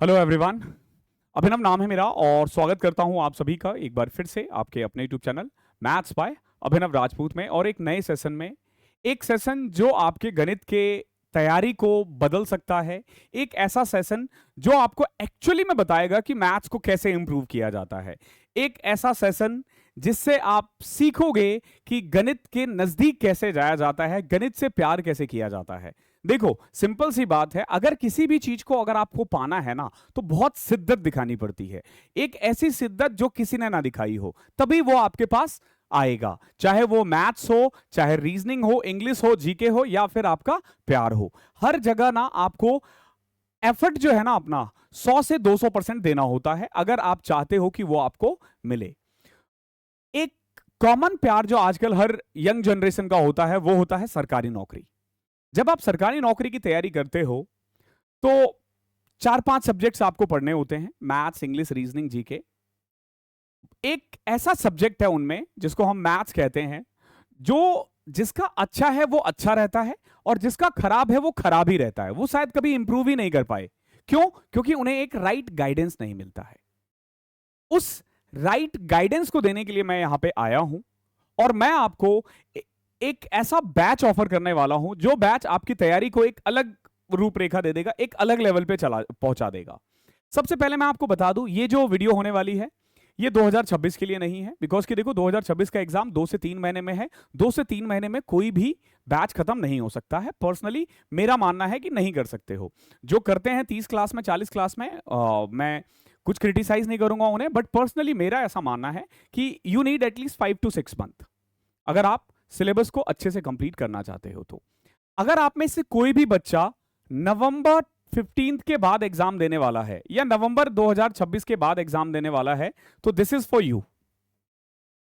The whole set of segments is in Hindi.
Hello everyone. अभिनव नाम है मेरा और स्वागत करता हूं आप सभी का एक बार फिर से आपके अपने यूट्यूब चैनल मैथ्स बाय अभिनव राजपूत में और एक नए सेशन में। एक सेशन जो आपके गणित के तैयारी को बदल सकता है। एक ऐसा सेशन जो आपको एक्चुअली में बताएगा कि मैथ्स को कैसे इंप्रूव किया जाता है। एक ऐसा सेशन जिससे आप सीखोगे कि गणित के नजदीक कैसे जाया जाता है, गणित से प्यार कैसे किया जाता है। देखो सिंपल सी बात है, अगर किसी भी चीज को अगर आपको पाना है ना तो बहुत शिद्दत दिखानी पड़ती है। एक ऐसी शिद्दत जो किसी ने ना दिखाई हो, तभी वो आपके पास आएगा। चाहे वो मैथ्स हो, चाहे रीजनिंग हो, इंग्लिश हो, जीके हो या फिर आपका प्यार हो, हर जगह ना आपको एफर्ट जो है ना अपना 100 से 200% देना होता है अगर आप चाहते हो कि वो आपको मिले। एक कॉमन प्यार जो आजकल हर यंग जनरेशन का होता है वो होता है सरकारी नौकरी। जब आप सरकारी नौकरी की तैयारी करते हो तो 4-5 सब्जेक्ट्स आपको पढ़ने होते हैं, मैथ्स, इंग्लिश, रीजनिंग, जीके। एक ऐसा सब्जेक्ट है उनमें जिसको हम मैथ्स कहते हैं, जो जिसका अच्छा है वो अच्छा रहता है और जिसका खराब है वो खराब ही रहता है। वो शायद कभी इंप्रूव ही नहीं कर पाए। क्यों? क्योंकि उन्हें एक राइट गाइडेंस नहीं मिलता है। उस राइट गाइडेंस को देने के लिए मैं यहां पे आया हूं और मैं आपको एक ऐसा बैच ऑफर करने वाला हूं जो बैच आपकी तैयारी को एक अलग रूपरेखा दे देगा, एक अलग लेवल पे चला पहुंचा देगा। सबसे पहले मैं आपको बता दूं, ये जो वीडियो होने वाली है ये 2026 के लिए नहीं है, बिकॉज कि देखो 2026 का एग्जाम 2 से 3 महीने में है। 2 से 3 महीने में कोई भी बैच खत्म नहीं हो सकता है। पर्सनली मेरा मानना है कि नहीं कर सकते हो। जो करते हैं 30 क्लास में, 40 क्लास में, मैं कुछ क्रिटिसाइज नहीं करूंगा उन्हें, बट पर्सनली मेरा ऐसा मानना है कि you need at least 5 to 6 month अगर आप सिलेबस को अच्छे से कंप्लीट करना चाहते हो तो। अगर आप में से कोई भी बच्चा नवंबर 15 के बाद एग्जाम देने वाला है या नवंबर 2026 के बाद एग्जाम देने वाला है तो दिस इज फॉर यू।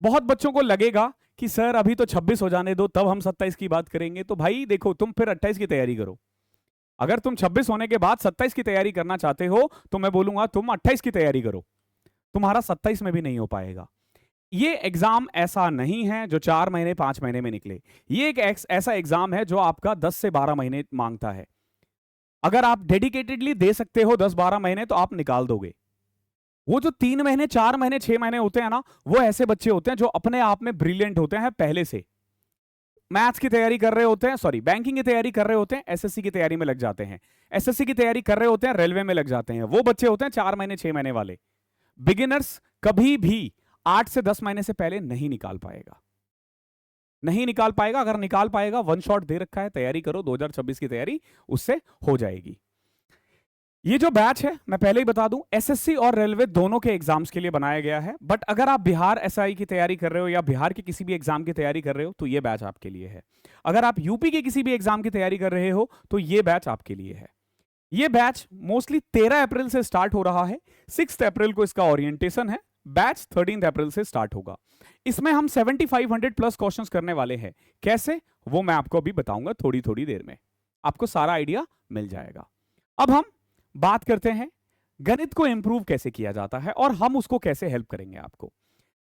बहुत बच्चों को लगेगा कि सर अभी तो 26 हो जाने दो, तब हम 27 की बात करेंगे। तो भाई देखो, तुम फिर 28 की तैयारी करो। अगर तुम 26 होने के बाद 27 की तैयारी करना चाहते हो तो मैं बोलूंगा तुम 28 की तैयारी करो। तुम्हारा 27 में भी नहीं हो पाएगा। ये एग्जाम ऐसा नहीं है जो 4 महीने 5 महीने में निकले। ये एक ऐसा एग्जाम है जो आपका 10 से 12 महीने मांगता है। अगर आप डेडिकेटेडली दे सकते हो 10-12 महीने तो आप निकाल दोगे। वो जो 3 महीने, 4 महीने, 6 महीने होते हैं ना, वो ऐसे बच्चे होते हैं जो अपने आप में ब्रिलियंट होते हैं, पहले से मैथ्स की तैयारी कर रहे होते हैं, सॉरी बैंकिंग की तैयारी कर रहे होते हैं, एसएससी की तैयारी में लग जाते हैं, एसएससी की तैयारी कर रहे होते हैं, रेलवे में लग जाते हैं। वो बच्चे होते हैं 4 महीने 6 महीने वाले। बिगिनर्स कभी भी 8 से 10 महीने से पहले नहीं निकाल पाएगा, नहीं निकाल पाएगा। अगर निकाल पाएगा, वन शॉट दे रखा है, तैयारी करो, 2026 की तैयारी उससे हो जाएगी। ये जो बैच है मैं पहले ही बता दूं, एसएससी और रेलवे दोनों के एग्जाम्स के लिए बनाया गया है। बट अगर आप बिहार एसआई की तैयारी कर रहे हो या बिहार के किसी भी एग्जाम की तैयारी कर रहे हो तो ये बैच आपके लिए है। अगर आप यूपी के किसी भी एग्जाम की तैयारी कर रहे हो तो ये बैच आपके लिए है। ये बैच मोस्टली 13 अप्रैल से स्टार्ट हो रहा है। 6 अप्रैल को इसका ओरिएंटेशन है। बैच 13 अप्रैल से स्टार्ट होगा। इसमें हम 7500 प्लस क्वेश्चंस करने वाले हैं। कैसे, वो मैं आपको अभी बताऊंगा थोड़ी थोड़ी देर में। आपको सारा आइडिया मिल जाएगा। अब हम बात करते हैं गणित को इंप्रूव कैसे किया जाता है और हम उसको कैसे हेल्प करेंगे आपको।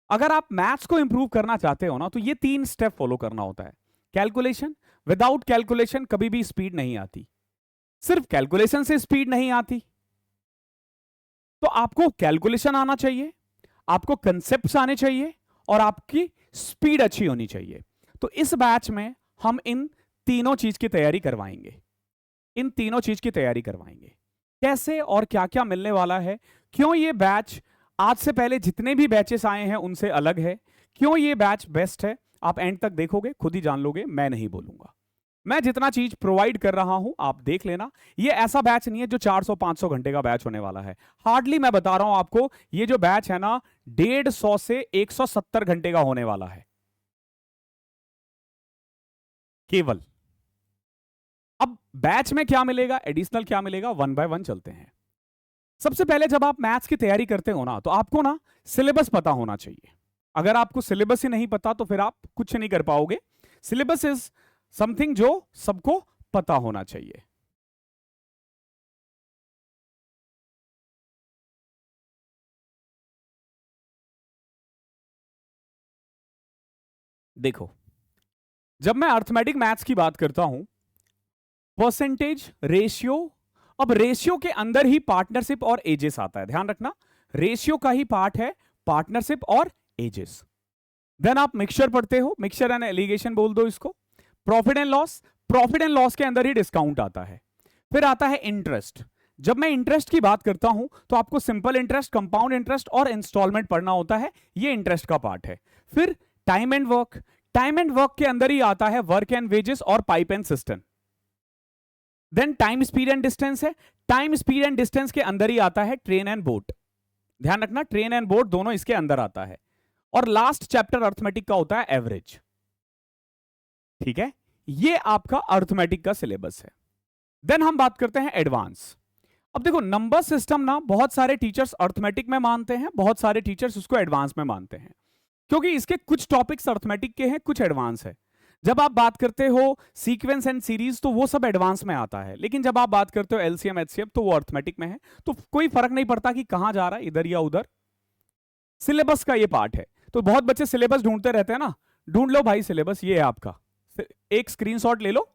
अगर आप मैथ्स को इंप्रूव करना चाहते हो ना तो ये 3 स्टेप फॉलो करना होता है। कैलकुलेशन, विदाउट कैलकुलेशन कभी भी स्पीड नहीं आती। सिर्फ कैलकुलेशन से स्पीड नहीं आती, तो आपको कैलकुलेशन आना चाहिए, आपको कंसेप्ट्स आने चाहिए और आपकी स्पीड अच्छी होनी चाहिए। तो इस बैच में हम इन तीनों चीज की तैयारी करवाएंगे। इन तीनों चीज की तैयारी करवाएंगे। कैसे और क्या क्या मिलने वाला है, क्यों ये बैच आज से पहले जितने भी बैचेस आए हैं उनसे अलग है, क्यों ये बैच बेस्ट है, आप एंड तक देखोगे खुद ही जान लोगे, मैं नहीं बोलूंगा। मैं जितना चीज प्रोवाइड कर रहा हूं आप देख लेना। ये ऐसा बैच नहीं है जो 400-500 घंटे का बैच होने वाला है। हार्डली मैं बता रहा हूं आपको, ये जो बैच है ना 150 से 170 घंटे का होने वाला है केवल। अब बैच में क्या मिलेगा, एडिशनल क्या मिलेगा, वन बाय वन चलते हैं। सबसे पहले जब आप मैथ्स की तैयारी करते हो ना तो आपको ना सिलेबस पता होना चाहिए। अगर आपको सिलेबस ही नहीं पता तो फिर आप कुछ नहीं कर पाओगे। सिलेबस इज समथिंग जो सबको पता होना चाहिए। देखो, जब मैं अर्थमेटिक मैथ्स की बात करता हूं, परसेंटेज, रेशियो, अब रेशियो के अंदर ही पार्टनरशिप और एजेस आता है, ध्यान रखना, रेशियो का ही पार्ट है पार्टनरशिप और एजेस। देन आप मिक्सचर पढ़ते हो, मिक्सचर एंड एलिगेशन बोल दो इसको। Profit and loss, profit and loss के अंदर ही डिस्काउंट आता है। फिर आता है इंटरेस्ट। जब मैं इंटरेस्ट की बात करता हूं तो आपको सिंपल इंटरेस्ट, कंपाउंड इंटरेस्ट और इंस्टॉलमेंट पढ़ना होता है, ये इंटरेस्ट का पार्ट है। फिर time and work, time and work के अंदर ही आता है वर्क एंड वेजेस और pipe and system. Then time speed and distance है, टाइम स्पीड एंड डिस्टेंस के अंदर ही आता है ट्रेन एंड बोट, ध्यान रखना ट्रेन एंड बोट दोनों इसके अंदर आता है। और लास्ट चैप्टर अर्थमेटिक का होता है एवरेज, ठीक है, ये आपका अर्थमेटिक का सिलेबस है। देन हम बात करते हैं एडवांस। अब देखो नंबर सिस्टम ना बहुत सारे टीचर्स अर्थमेटिक में मानते हैं, बहुत सारे टीचर्स उसको एडवांस में मानते हैं, क्योंकि इसके कुछ टॉपिक्स अर्थमेटिक के हैं, कुछ एडवांस है। जब आप बात करते हो सीक्वेंस एंड सीरीज तो वो सब एडवांस में आता है, लेकिन जब आप बात करते हो एलसीएम एचसीएफ तो वो अर्थमेटिक में है। तो कोई फर्क नहीं पड़ता कि कहां जा रहा है, इधर या उधर, सिलेबस का ये पार्ट है। तो बहुत बच्चे सिलेबस ढूंढते रहते हैं ना, ढूंढ लो भाई सिलेबस, ये है आपका, एक स्क्रीनशॉट ले लो,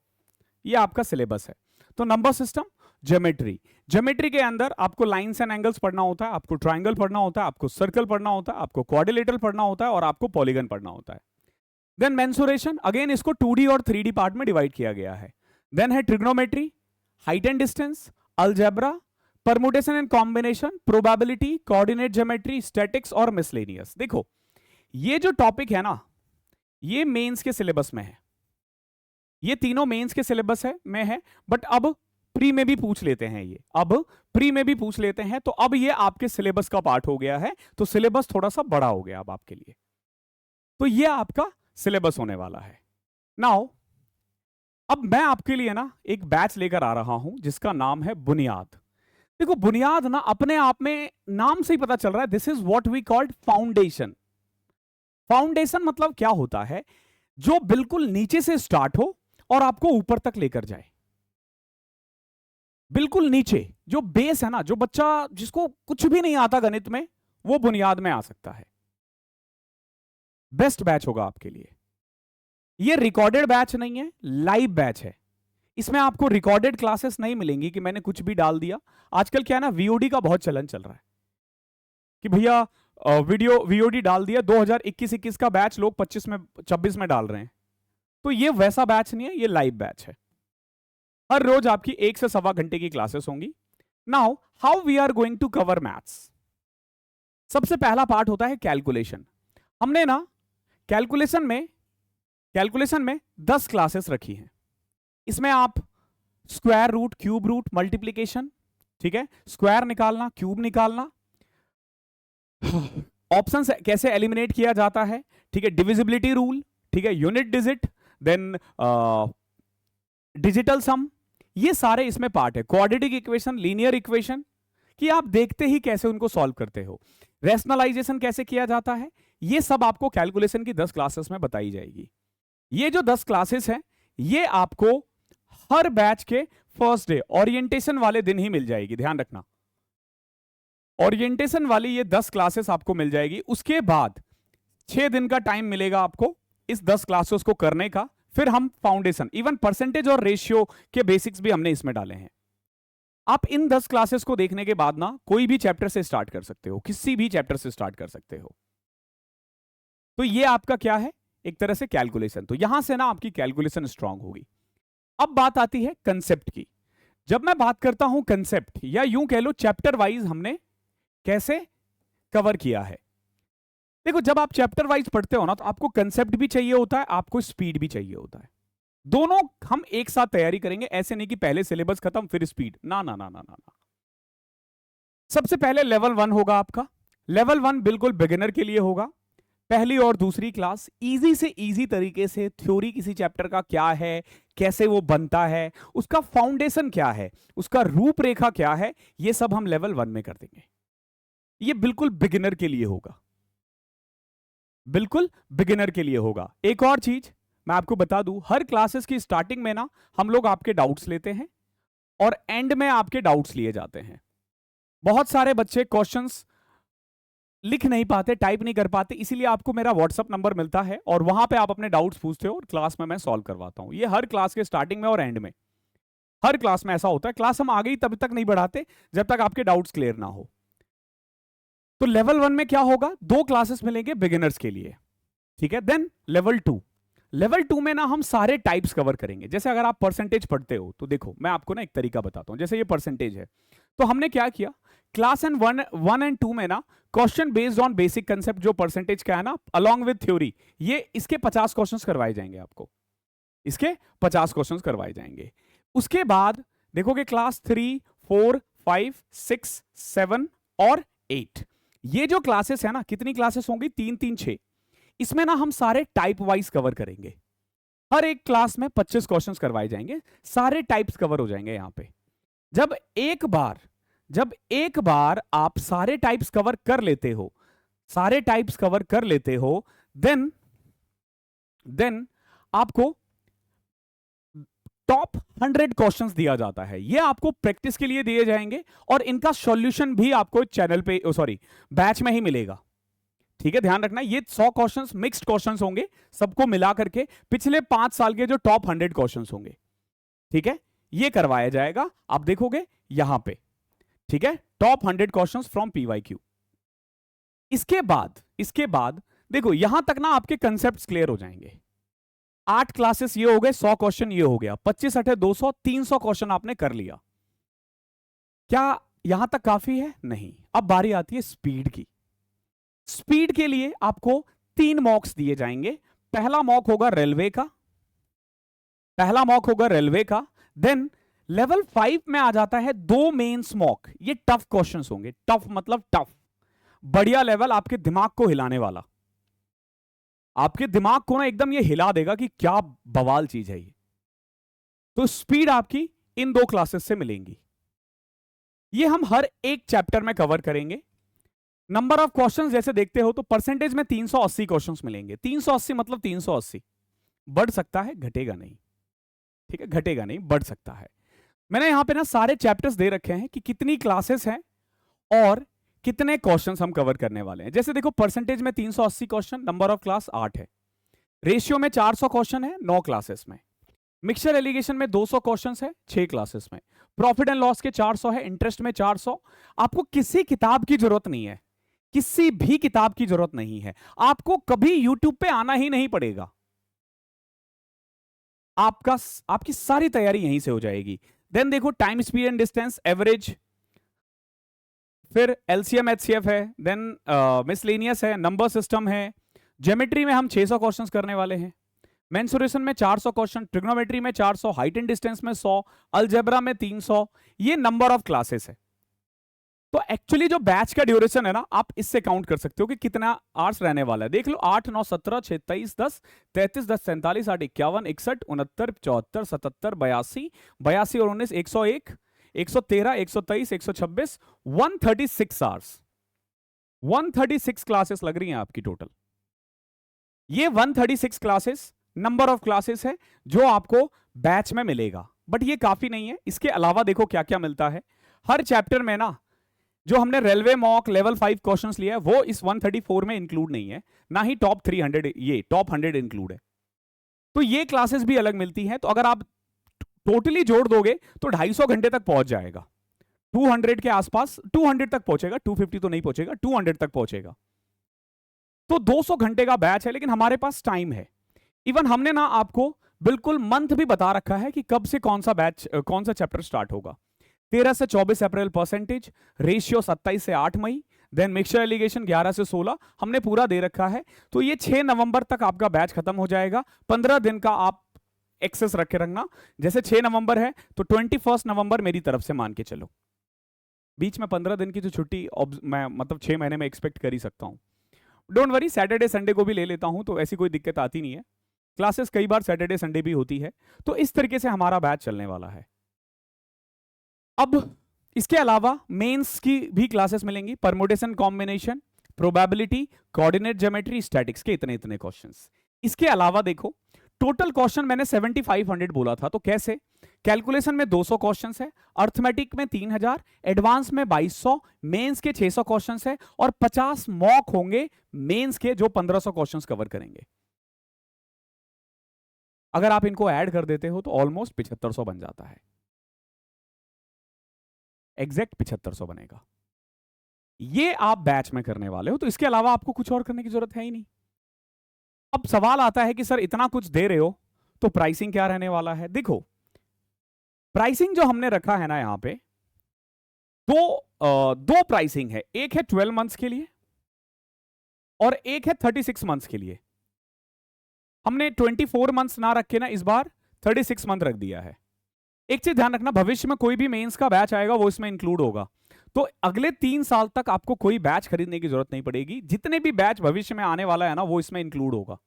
ये आपका सिलेबस है। तो नंबर सिस्टम, ज्योमेट्री, ज्योमेट्री के अंदर आपको लाइंस एंड एंगल्स पढ़ना होता है, आपको ट्रायंगल पढ़ना होता है, आपको सर्कल पढ़ना होता है, आपको क्वाड्रिलेटरल पढ़ना होता है और आपको पॉलीगन पढ़ना होता है। देन मेंसुरेशन, अगेन इसको 2D और 3D पार्ट में डिवाइड किया गया है। देन है trigonometry, height and distance, algebra, permutation and combination, probability, coordinate geometry, statics और मिसलेनियस। देखो ये जो टॉपिक है ना, ये मेंस के सिलेबस में है, ये तीनों मेंस के सिलेबस है में है, बट अब प्री में भी पूछ लेते हैं, ये अब प्री में भी पूछ लेते हैं, तो अब ये आपके सिलेबस का पार्ट हो गया है, तो सिलेबस थोड़ा सा बड़ा हो गया अब आपके लिए। तो ये आपका सिलेबस होने वाला है। नाउ अब मैं आपके लिए ना एक बैच लेकर आ रहा हूं जिसका नाम है बुनियाद। देखो बुनियाद ना अपने आप में नाम से ही पता चल रहा है, this is what we called foundation. Foundation मतलब क्या होता है, जो बिल्कुल नीचे से स्टार्ट हो और आपको ऊपर तक लेकर जाए। बिल्कुल नीचे जो बेस है ना, जो बच्चा जिसको कुछ भी नहीं आता गणित में, वो बुनियाद में आ सकता है। बेस्ट बैच होगा आपके लिए। ये रिकॉर्डेड बैच नहीं है, लाइव बैच है। इसमें आपको रिकॉर्डेड क्लासेस नहीं मिलेंगी कि मैंने कुछ भी डाल दिया। आजकल क्या है ना, वीओडी का बहुत चलन चल रहा है कि भैया वीडियो वीओडी डाल दिया, 2021-21 का बैच लोग 25 में 26 में डाल रहे हैं। तो ये वैसा बैच नहीं है, ये लाइव बैच है। हर रोज आपकी 1 से सवा घंटे की क्लासेस होंगी। Now how we are going to cover maths. सबसे पहला पार्ट होता है कैलकुलेशन। हमने ना कैलकुलेशन में 10 क्लासेस रखी हैं। इसमें आप square root, cube root, multiplication, ठीक है, स्क्वायर निकालना, क्यूब निकालना, ऑप्शंस कैसे एलिमिनेट किया जाता है, ठीक है, डिविजिबिलिटी रूल, ठीक है, यूनिट डिजिट, देन डिजिटल सम, ये सारे इसमें पार्ट है। क्वाड्रेटिक इक्वेशन, लीनियर इक्वेशन कि आप देखते ही कैसे उनको सॉल्व करते हो, रैशनलाइजेशन कैसे किया जाता है, ये सब आपको कैलकुलेशन की 10 क्लासेस में बताई जाएगी। ये जो 10 क्लासेस हैं ये आपको हर बैच के फर्स्ट डे ओरिएंटेशन वाले दिन ही मिल जाएगी, ध्यान रखना। ओरिएंटेशन वाली ये 10 क्लासेस आपको मिल जाएगी। उसके बाद 6 दिन का टाइम मिलेगा आपको इस 10 क्लासेस को करने का। फिर हम फाउंडेशन, इवन परसेंटेज और रेशियो के बेसिक्स भी हमने इसमें डाले हैं। आप इन 10 क्लासेस को देखने के बाद ना कोई भी चैप्टर से स्टार्ट कर सकते हो, किसी भी चैप्टर से स्टार्ट कर सकते हो। तो ये आपका क्या है, एक तरह से कैलकुलेशन। तो यहां से ना आपकी कैलकुलेशन स्ट्रांग होगी। अब बात आती है कंसेप्ट की। जब मैं बात करता हूं कंसेप्ट, या यूं कह लो चैप्टर वाइज हमने कैसे कवर किया है। देखो जब आप चैप्टर वाइज पढ़ते हो ना, तो आपको कंसेप्ट भी चाहिए होता है, आपको स्पीड भी चाहिए होता है। दोनों हम एक साथ तैयारी करेंगे, ऐसे नहीं कि पहले सिलेबस खत्म फिर स्पीड, ना ना ना ना ना ना। सबसे पहले लेवल 1 होगा आपका। लेवल 1 बिल्कुल बिगिनर के लिए होगा। पहली और दूसरी क्लास इजी से इजी तरीके से थ्योरी किसी चैप्टर का क्या है, कैसे वो बनता है, उसका फाउंडेशन क्या है, उसका रूपरेखा क्या है, ये सब हम लेवल 1 में कर देंगे। ये बिल्कुल बिगिनर के लिए होगा, बिल्कुल बिगिनर के लिए होगा। एक और चीज मैं आपको बता दूं, हर क्लासेस की स्टार्टिंग में ना हम लोग आपके डाउट्स लेते हैं और एंड में आपके डाउट्स लिए जाते हैं। बहुत सारे बच्चे क्वेश्चंस लिख नहीं पाते, टाइप नहीं कर पाते, इसीलिए आपको मेरा व्हाट्सअप नंबर मिलता है और वहां पे आप अपने डाउट्स पूछते हो और क्लास में मैं सॉल्व करवाता हूं। ये हर क्लास के स्टार्टिंग में और एंड में हर क्लास में ऐसा होता है, क्लास हम आगे ही तब तक नहीं बढ़ाते जब तक आपके डाउट्स क्लियर ना हो। तो लेवल 1 में क्या होगा, 2 क्लासेस मिलेंगे बिगिनर्स के लिए, ठीक है। देन लेवल 2 में ना हम सारे टाइप्स कवर करेंगे। जैसे अगर आप परसेंटेज पढ़ते हो तो देखो मैं आपको ना एक तरीका बताता हूं। जैसे ये परसेंटेज है, तो हमने क्या किया, क्लास एंड 1 एंड 2 में ना question based on basic concept, जो परसेंटेज का है ना, अलॉन्ग विद थ्योरी, ये इसके 50 क्वेश्चंस करवाए जाएंगे आपको, इसके 50 क्वेश्चंस करवाए जाएंगे। उसके बाद देखोगे क्लास 3, 4, 5, 6, 7 और 8, ये जो क्लासेस है ना, कितनी क्लासेस होंगी, 3, 3, 6। इसमें ना हम सारे टाइप वाइज कवर करेंगे। हर एक क्लास में 25 क्वेश्चंस करवाए जाएंगे, सारे टाइप्स कवर हो जाएंगे यहां पे। जब एक बार आप सारे टाइप्स कवर कर लेते हो, सारे टाइप्स कवर कर लेते हो, देन आपको टॉप 100 क्वेश्चंस दिया जाता है। ये आपको प्रैक्टिस के लिए दिए जाएंगे और इनका सॉल्यूशन भी आपको चैनल पे, सॉरी, बैच में ही मिलेगा, ठीक है। ध्यान रखना, ये 100 क्वेश्चंस मिक्स्ड क्वेश्चंस होंगे, सबको मिला करके पिछले 5 साल के जो टॉप 100 क्वेश्चंस होंगे, ठीक है, ये करवाया जाएगा। आप देखोगे यहां पे, ठीक है, टॉप 100 क्वेश्चंस फ्रॉम पीवाईक्यू। इसके बाद देखो यहां तक ना आपके कंसेप्ट क्लियर हो जाएंगे। 8 क्लासेस ये हो गए, 100 क्वेश्चन ये हो गया, 25 8 200, 300 क्वेश्चन आपने कर लिया। क्या यहां तक काफी है? नहीं। अब बारी आती है स्पीड की। स्पीड के लिए आपको 3 मॉक्स दिए जाएंगे। पहला मॉक होगा रेलवे का, देन लेवल 5 में आ जाता है 2 मेंस मॉक। ये टफ क्वेश्चंस होंगे, टफ मतलब टफ, बढ़िया लेवल, आपके दिमाग को हिलाने वाला, आपके दिमाग को ना एकदम ये हिला देगा कि क्या बवाल चीज है ये। तो स्पीड आपकी इन 2 क्लासेस से मिलेंगी। ये हम हर एक चैप्टर में कवर करेंगे। नंबर ऑफ क्वेश्चंस जैसे देखते हो तो परसेंटेज में 380 क्वेश्चंस मिलेंगे। 380 मतलब 380, बढ़ सकता है, घटेगा नहीं, ठीक है, घटेगा नहीं, बढ़ सकता है। मैंने यहां पे ना सारे चैप्टर्स दे रखे हैं कि कितनी क्लासेस हैं और कितने क्वेश्चंस हम कवर करने वाले हैं। जैसे देखो परसेंटेज में 380 क्वेश्चन, नंबर ऑफ क्लास 8 है, रेशियो में 400 क्वेश्चन है 9 क्लासेस में, मिक्सचर एलिगेशन में 200 क्वेश्चंस है 6 क्लासेस में, प्रॉफिट एंड लॉस के 400 है, इंटरेस्ट में 400। आपको किसी किताब की जरूरत नहीं है, किसी भी किताब की जरूरत नहीं है, आपको कभी यूट्यूब पे आना ही नहीं पड़ेगा, आपकी सारी तैयारी यहीं से हो जाएगी। देन देखो time, speed and distance, average, फिर एलसीएम एचसीएफ है, देन मिसलेनियस है, नंबर सिस्टम है, ज्योमेट्री में हम 600 क्वेश्चंस करने वाले हैं, मेंसुरेशन में 400 क्वेश्चन, ट्रिग्नोमेट्री में 400, हाइट एंड डिस्टेंस में 100, अलजेब्रा में 300। ये नंबर ऑफ क्लासेस है। तो एक्चुअली जो बैच का ड्यूरेशन है ना, आप इससे काउंट कर सकते हो कि कितना आवर्स रहने वाला है। देख लो 8 9 17 6 23 10 33 10 47 8 51 61 69 74 77 82 82 और 19 101 113 123 126 136 आवर्स, 136 क्लासेस लग रही हैं आपकी टोटल। ये 136 क्लासेस नंबर ऑफ क्लासेस है जो आपको बैच में मिलेगा। बट ये काफी नहीं है, इसके अलावा देखो क्या क्या मिलता है। हर चैप्टर में ना जो हमने रेलवे मॉक लेवल 5 क्वेश्चंस लिया है वो इस 134 में इंक्लूड नहीं है, ना ही टॉप 300, ये टॉप 100 इंक्लूड है। तो ये क्लासेस भी अलग मिलती हैं। तो अगर आप टोटली जोड़ दोगे तो 250 घंटे तक पहुंच जाएगा, 200 के आसपास, 200 तक पहुंचेगा, 250 तो नहीं पहुंचेगा, 200 तक पहुंचेगा। तो 200 घंटे का बैच है, लेकिन हमारे पास टाइम है। इवन हमने ना आपको बिल्कुल मंथ भी बता रखा है कि कब से कौन सा बैच, कौन सा चैप्टर स्टार्ट होगा। 13 से 24 अप्रैल परसेंटेज, रेशियो 27 से 8 मई, देन मिक्सचर एलिगेशन 11 से 16 हमने पूरा दे रखा है। तो ये 6 नवंबर तक आपका बैच खत्म हो जाएगा। 15 दिन का आप एक्सेस रखे रखना। जैसे 6 नवंबर है तो 21 नवंबर मेरी तरफ से मान के चलो। बीच में 15 दिन की जो छुट्टी मैं मतलब 6 महीने में एक्सपेक्ट कर ही सकता हूं। डोंट वरी, सैटरडे संडे को भी ले लेता हूं, तो ऐसी कोई दिक्कत आती नहीं है। क्लासेस कई बार सैटरडे संडे भी होती है। तो इस तरीके से हमारा बैच चलने वाला है। अब इसके अलावा मेंस की भी क्लासेस मिलेंगी, permutation, combination, probability, coordinate geometry, statics के इतने इतने क्वेश्चंस। इसके अलावा देखो टोटल क्वेश्चन मैंने 7500 बोला था, तो कैसे? कैलकुलेशन में 200 क्वेश्चंस है, अर्थमेटिक में 3000, एडवांस में 2200, मेंस के 600 क्वेश्चंस है और 50 मॉक होंगे मेंस के जो 1500 क्वेश्चंस कवर करेंगे। अगर आप इनको ऐड कर देते हो तो ऑलमोस्ट 7500 बन जाता है। एग्जैक्ट 7500 बनेगा। ये आप बैच में करने वाले हो, तो इसके अलावा आपको कुछ और करने की जरूरत है ही नहीं। अब सवाल आता है कि सर इतना कुछ दे रहे हो तो प्राइसिंग क्या रहने वाला है? देखो, प्राइसिंग जो हमने रखा है ना यहां पे, दो प्राइसिंग है, एक है 12 मंथ्स के लिए और एक है 36 मंथ्स के लिए। हमने 24 मंथ्स ना रख के ना इस बार 36 मंथ रख दिया है। एक चीज ध्यान रखना, भविष्य में कोई भी मेंस का बैच आएगा वो इसमें इंक्लूड होगा, तो अगले 3 साल तक आपको कोई बैच खरीदने की जरूरत नहीं पड़ेगी। जितने भी बैच भविष्य में आने वाला है ना वो इसमें इंक्लूड होगा,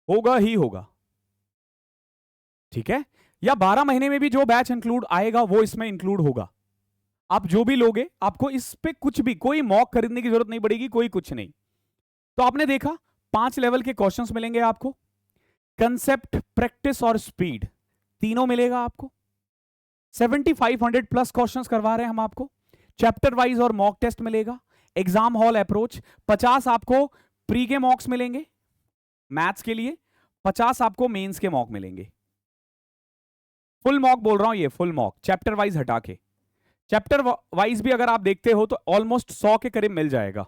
होगा ही होगा, ठीक है? या 12 महीने में भी जो बैच इंक्लूड आएगा वो इसमें इंक्लूड होगा। आप जो भी लोगे आपको इस पे कुछ भी कोई मॉक खरीदने की जरूरत नहीं पड़ेगी, कोई कुछ नहीं। तो आपने देखा 5 लेवल के क्वेश्चंस मिलेंगे आपको, कंसेप्ट, प्रैक्टिस और स्पीड तीनों मिलेगा आपको। 7500 प्लस क्वेश्चंस करवा रहे हैं हम आपको, चैप्टर वाइज और मॉक टेस्ट मिलेगा, एग्जाम हॉल अप्रोच, 50 आपको प्री के मॉक्स मिलेंगे मैथ्स के लिए, 50 आपको मेंस के मॉक मिलेंगे। फुल मॉक बोल रहा हूं, ये फुल मॉक चैप्टर वाइज हटा के। चैप्टर वाइज भी अगर आप देखते हो तो ऑलमोस्ट 100 के करीब मिल जाएगा,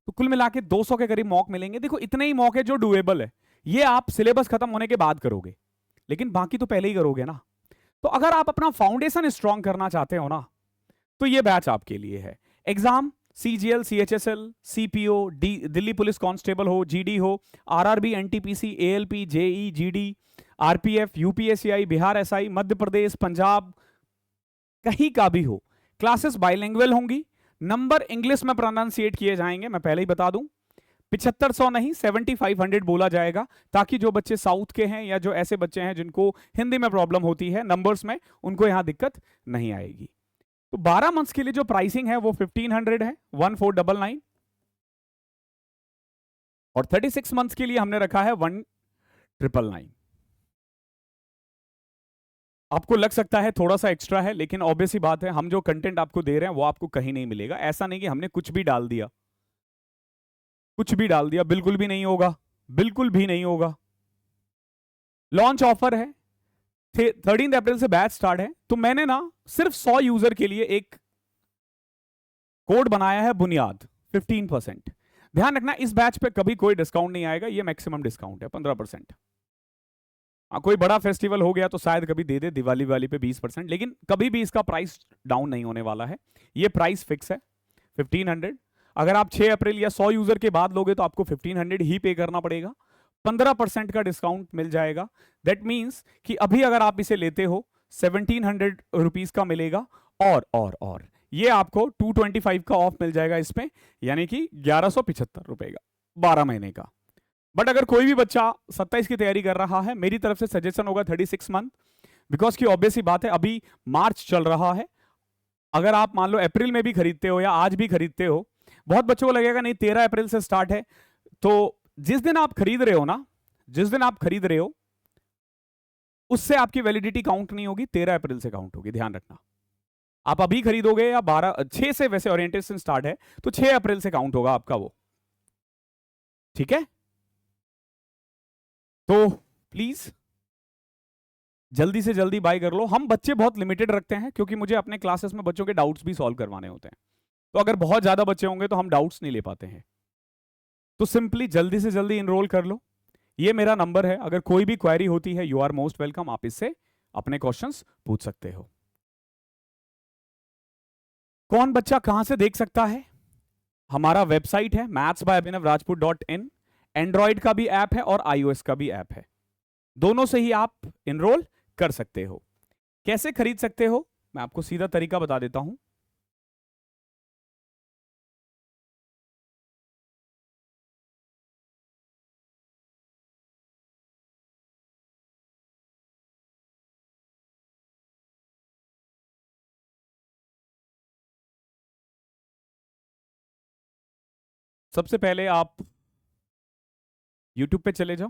तो कुल मिला के 200 के करीब मॉक मिलेंगे। देखो इतने ही मॉक है जो डुएबल है, ये आप सिलेबस खत्म होने के बाद करोगे, लेकिन बाकी तो पहले ही करोगे ना। तो अगर आप अपना फाउंडेशन स्ट्रांग करना चाहते हो ना, तो ये बैच आपके लिए है। Exam CGL, CHSL, CPO, Delhi police constable हो, जीडी हो, RRB, NTPC, ALP, JE, GD, RPF, UPSCI, Bihar SI, Madhya Pradesh, Punjab, कहीं का भी हो, क्लासेस बाइलिंगुअल होंगी, नंबर इंग्लिश में प्रोनाउंसिएट किए जाएंगे। मैं पहले ही बता दूं, 7500 नहीं 7500 बोला जाएगा, ताकि जो बच्चे साउथ के हैं या जो ऐसे बच्चे हैं जिनको हिंदी में प्रॉब्लम होती है नंबर्स में, उनको यहां दिक्कत नहीं आएगी। तो 12 मंथ्स के लिए जो प्राइसिंग है वो 1500 है, 1499, और 36 मंथ्स के लिए हमने रखा है 1999। आपको लग सकता है थोड़ा सा एक्स्ट्रा है, लेकिन ऑब्वियस ही बात है, हम जो कंटेंट आपको दे रहे हैं वो आपको कहीं नहीं मिलेगा। ऐसा नहीं कि हमने कुछ भी डाल दिया, कुछ भी डाल दिया, बिल्कुल भी नहीं होगा, बिल्कुल भी नहीं होगा। लॉन्च ऑफर है, 13 अप्रैल से बैच स्टार्ट है, तो मैंने ना सिर्फ 100 यूजर के लिए एक कोड बनाया है, बुनियाद 15%। ध्यान रखना इस बैच पे कभी कोई डिस्काउंट नहीं आएगा, ये मैक्सिमम डिस्काउंट है 15%। कोई बड़ा फेस्टिवल हो गया तो शायद कभी दे दे, दिवाली वाली पे 20%, लेकिन कभी भी इसका प्राइस डाउन नहीं होने वाला है। ये प्राइस फिक्स है 1500। अगर आप 6 अप्रैल या 100 यूजर के बाद लोगे तो आपको 1500 ही पे करना पड़ेगा, 15% का डिस्काउंट मिल जाएगा। दैट मीन्स कि अभी अगर आप इसे लेते हो 1700 रुपीज का मिलेगा, और ये आपको 225 का ऑफ मिल जाएगा इसमें, यानी कि 1175 रुपए का 12 महीने का। बट अगर कोई भी बच्चा 27 की तैयारी कर रहा है, मेरी तरफ से सजेशन होगा 36 मंथ, बिकॉज की ऑब्वियस ही बात है अभी मार्च चल रहा है। अगर आप मान लो अप्रैल में भी खरीदते हो या आज भी खरीदते हो, बहुत बच्चों को लगेगा नहीं 13 अप्रैल से स्टार्ट है, तो जिस दिन आप खरीद रहे हो ना, जिस दिन आप खरीद रहे हो उससे आपकी वैलिडिटी काउंट नहीं होगी, 13 अप्रैल से काउंट होगी, ध्यान रखना। आप अभी खरीदोगे या 6 से वैसे ओरिएंटेशन स्टार्ट है, तो 6 अप्रैल से काउंट होगा आपका वो, ठीक है? तो प्लीज जल्दी से जल्दी बाय कर लो। हम बच्चे बहुत लिमिटेड रखते हैं क्योंकि मुझे अपने क्लासेस में बच्चों के डाउट्स भी सॉल्व करवाने होते हैं, तो अगर बहुत ज्यादा बच्चे होंगे तो हम डाउट्स नहीं ले पाते हैं। तो सिंपली जल्दी से जल्दी इनरोल कर लो, ये मेरा नंबर है, अगर कोई भी क्वेरी होती है यू आर मोस्ट वेलकम, आप इससे अपने क्वेश्चंस पूछ सकते हो। कौन बच्चा कहां से देख सकता है? हमारा वेबसाइट है mathsbyabhinavrajput.in, एंड्रॉइड का भी ऐप है और iOS का भी ऐप है, दोनों से ही आप इनरोल कर सकते हो। कैसे खरीद सकते हो मैं आपको सीधा तरीका बता देता हूं। सबसे पहले आप YouTube पे चले जाओ,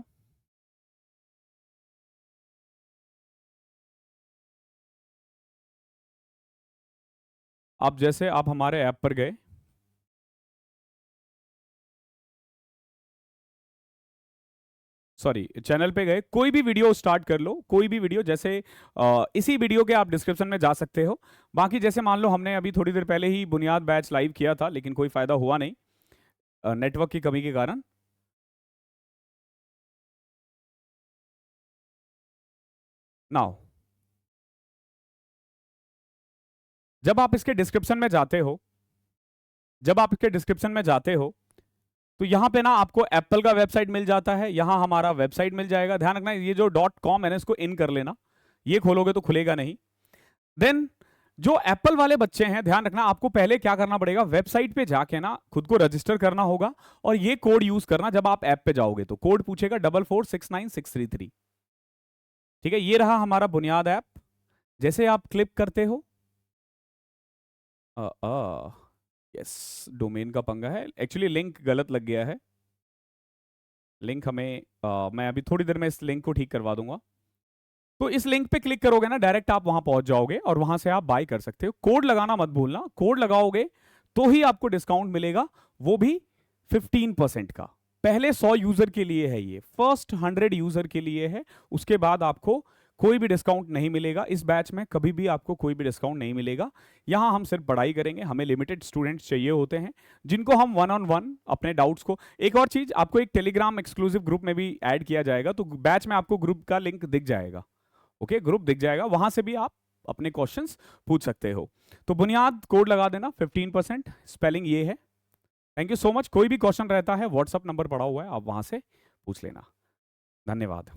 आप जैसे आप हमारे ऐप पर गए, सॉरी चैनल पे गए, कोई भी वीडियो स्टार्ट कर लो, कोई भी वीडियो, जैसे इसी वीडियो के आप डिस्क्रिप्शन में जा सकते हो। बाकी जैसे मान लो हमने अभी थोड़ी देर पहले ही बुनियाद बैच लाइव किया था, लेकिन कोई फायदा हुआ नहीं नेटवर्क की कमी के कारण। नाउ जब आप इसके डिस्क्रिप्शन में जाते हो, जब आप इसके डिस्क्रिप्शन में जाते हो तो यहां पे ना आपको एप्पल का वेबसाइट मिल जाता है, यहां हमारा वेबसाइट मिल जाएगा। ध्यान रखना ये जो .com है ना, इसको इन कर लेना, ये खोलोगे तो खुलेगा नहीं। देन जो एप्पल वाले बच्चे हैं, ध्यान रखना आपको पहले क्या करना पड़ेगा, वेबसाइट पे जाके ना खुद को रजिस्टर करना होगा और ये कोड यूज करना। जब आप ऐप पे जाओगे तो कोड पूछेगा 4469633। ठीक है, ये रहा हमारा बुनियाद ऐप। जैसे आप क्लिक करते हो, यस डोमेन का पंगा है, एक्चुअली लिंक गलत लग गया है। लिंक हमें मैं अभी थोड़ी देर में इस लिंक को ठीक करवा दूंगा। तो इस लिंक पे क्लिक करोगे ना, डायरेक्ट आप वहां पहुंच जाओगे और वहां से आप बाय कर सकते हो। कोड लगाना मत भूलना, कोड लगाओगे तो ही आपको डिस्काउंट मिलेगा, वो भी 15% का। पहले 100 यूजर के लिए है, ये फर्स्ट 100 यूजर के लिए है। उसके बाद आपको कोई भी डिस्काउंट नहीं मिलेगा। इस बैच में कभी भी आपको कोई भी डिस्काउंट नहीं मिलेगा। यहां हम सिर्फ पढ़ाई करेंगे, हमें लिमिटेड स्टूडेंट्स चाहिए होते हैं जिनको हम 1-on-1 अपने डाउट्स को। एक और चीज, आपको एक टेलीग्राम एक्सक्लूसिव ग्रुप में भी ऐड किया जाएगा, तो बैच में आपको ग्रुप का लिंक दिख जाएगा। ओके, ग्रुप दिख जाएगा, वहां से भी आप अपने क्वेश्चंस पूछ सकते हो। तो बुनियाद कोड लगा देना, 15%, स्पेलिंग ये है। Thank you so much. कोई भी क्वेश्चन रहता है, व्हाट्सअप नंबर पड़ा हुआ है, आप वहां से पूछ लेना। धन्यवाद।